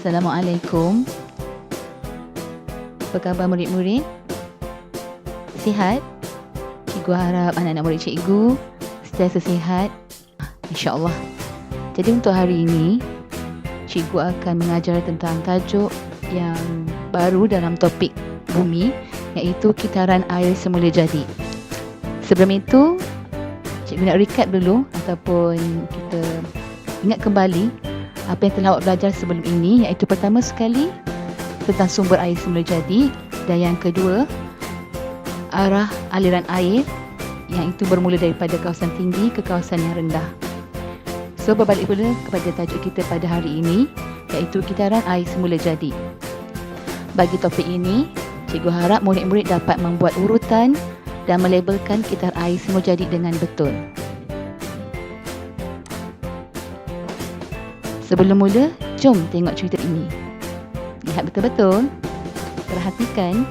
Assalamualaikum. Apa khabar murid-murid? Sihat? Cikgu harap anak-anak murid cikgu sentiasa sihat, insya-Allah. Jadi untuk hari ini, cikgu akan mengajar tentang tajuk yang baru dalam topik bumi, iaitu kitaran air semula jadi. Sebelum itu, cikgu nak recap dulu ataupun kita ingat kembali apa yang telah awak belajar sebelum ini, iaitu pertama sekali tentang sumber air semula jadi, dan yang kedua arah aliran air yang itu bermula daripada kawasan tinggi ke kawasan yang rendah. So berbalik pula kepada tajuk kita pada hari ini, iaitu kitaran air semula jadi. Bagi topik ini, cikgu harap murid-murid dapat membuat urutan dan melabelkan kitaran air semula jadi dengan betul. Sebelum mula, jom tengok cerita ini. Lihat betul-betul, perhatikan.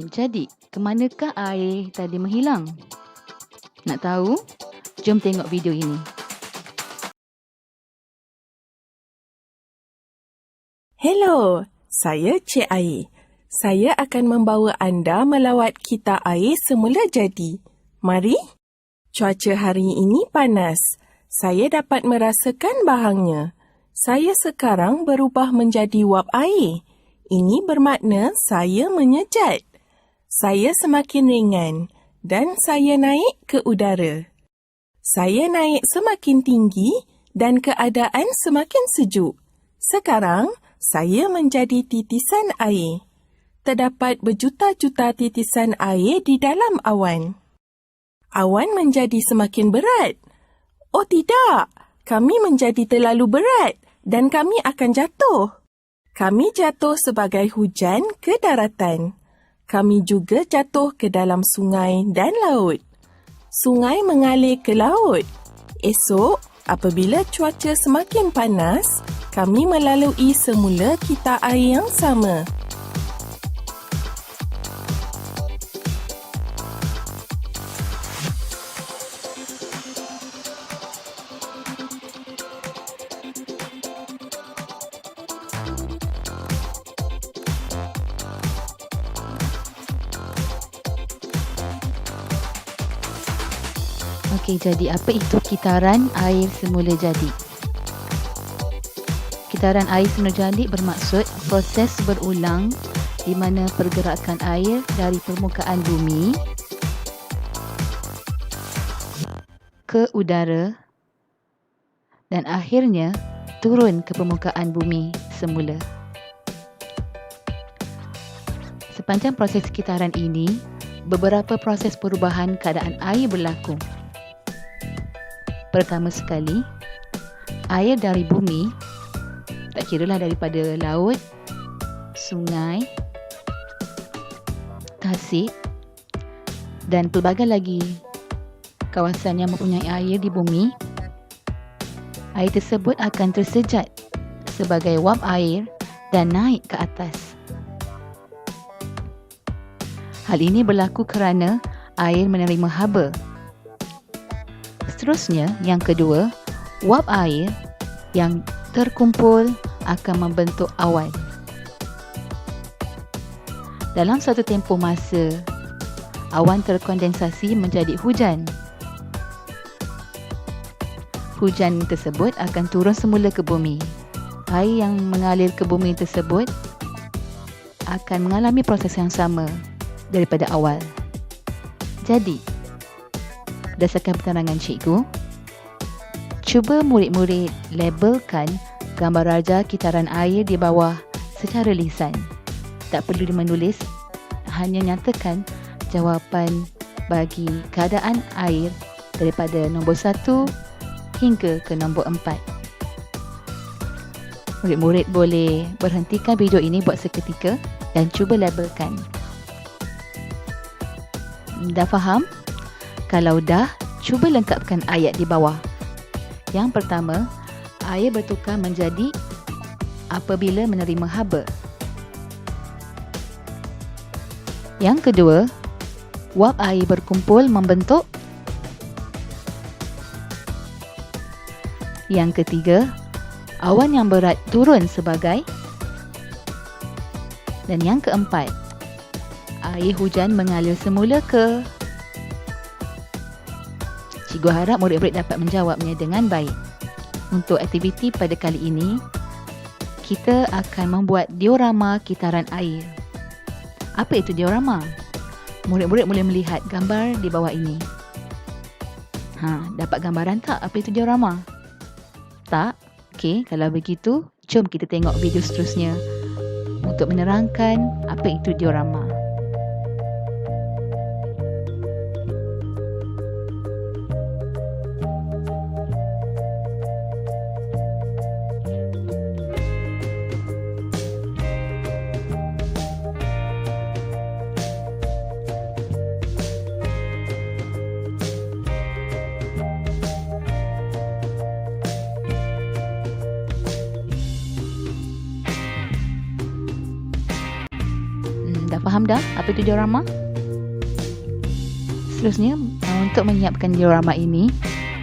Jadi, ke manakah air tadi menghilang? Nak tahu? Jom tengok video ini. Hello, saya Cik Air. Saya akan membawa anda melawat kita air semula jadi. Mari. Cuaca hari ini panas. Saya dapat merasakan bahangnya. Saya sekarang berubah menjadi wap air. Ini bermakna saya menyejat. Saya semakin ringan dan saya naik ke udara. Saya naik semakin tinggi dan keadaan semakin sejuk. Sekarang, saya menjadi titisan air. Terdapat berjuta-juta titisan air di dalam awan. Awan menjadi semakin berat. Oh tidak, kami menjadi terlalu berat dan kami akan jatuh. Kami jatuh sebagai hujan ke daratan. Kami juga jatuh ke dalam sungai dan laut. Sungai mengalir ke laut. Esok, apabila cuaca semakin panas, kami melalui semula kita air yang sama. Okey, jadi apa itu kitaran air semula jadi? Kitaran air semula jadi bermaksud proses berulang di mana pergerakan air dari permukaan bumi ke udara dan akhirnya turun ke permukaan bumi semula. Sepanjang proses kitaran ini, beberapa proses perubahan keadaan air berlaku. Pertama sekali, air dari bumi, tak kiralah daripada laut, sungai, tasik dan pelbagai lagi kawasan yang mempunyai air di bumi, air tersebut akan tersejat sebagai wap air dan naik ke atas. Hal ini berlaku kerana air menerima haba. Seterusnya, yang kedua, wap air yang terkumpul akan membentuk awan. Dalam suatu tempoh masa, awan terkondensasi menjadi hujan. Hujan tersebut akan turun semula ke bumi. Air yang mengalir ke bumi tersebut akan mengalami proses yang sama daripada awal. Jadi, berdasarkan penerangan cikgu, cuba murid-murid labelkan gambar raja kitaran air di bawah secara lisan. Tak perlu menulis hanya nyatakan jawapan bagi keadaan air daripada nombor 1 hingga ke nombor 4. Murid-murid boleh berhentikan video ini buat seketika dan cuba labelkan. Dah faham? Kalau dah, cuba lengkapkan ayat di bawah. Yang pertama, air bertukar menjadi apabila menerima haba. Yang kedua, wap air berkumpul membentuk. Yang ketiga, awan yang berat turun sebagai. Dan yang keempat, air hujan mengalir semula ke. Cikgu harap murid-murid dapat menjawabnya dengan baik. Untuk aktiviti pada kali ini, kita akan membuat diorama kitaran air. Apa itu diorama? Murid-murid boleh melihat gambar di bawah ini. Dapat gambaran tak apa itu diorama? Tak? Okey, kalau begitu, jom kita tengok video seterusnya untuk menerangkan apa itu diorama. Dah faham dah apa itu diorama? Seterusnya, untuk menyiapkan diorama ini,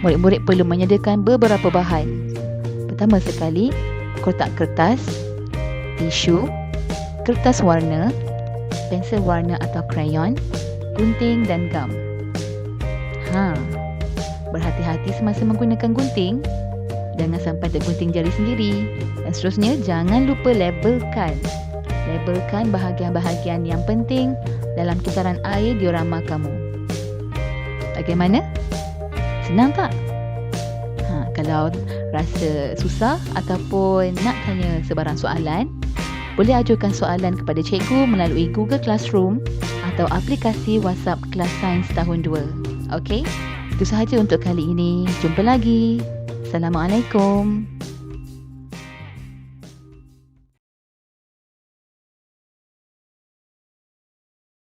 murid-murid perlu menyediakan beberapa bahan. Pertama sekali, kotak kertas, tisu, kertas warna, pensel warna atau krayon, gunting dan gam. Berhati-hati semasa menggunakan gunting. Jangan sampai tergunting jari sendiri. Dan seterusnya, jangan lupa labelkan bahagian-bahagian yang penting dalam kitaran air diorama kamu. Bagaimana? Senang tak? Kalau rasa susah ataupun nak tanya sebarang soalan, boleh ajukan soalan kepada cikgu melalui Google Classroom atau aplikasi WhatsApp Kelas Sains Tahun 2. Okey? Itu sahaja untuk kali ini. Jumpa lagi. Assalamualaikum.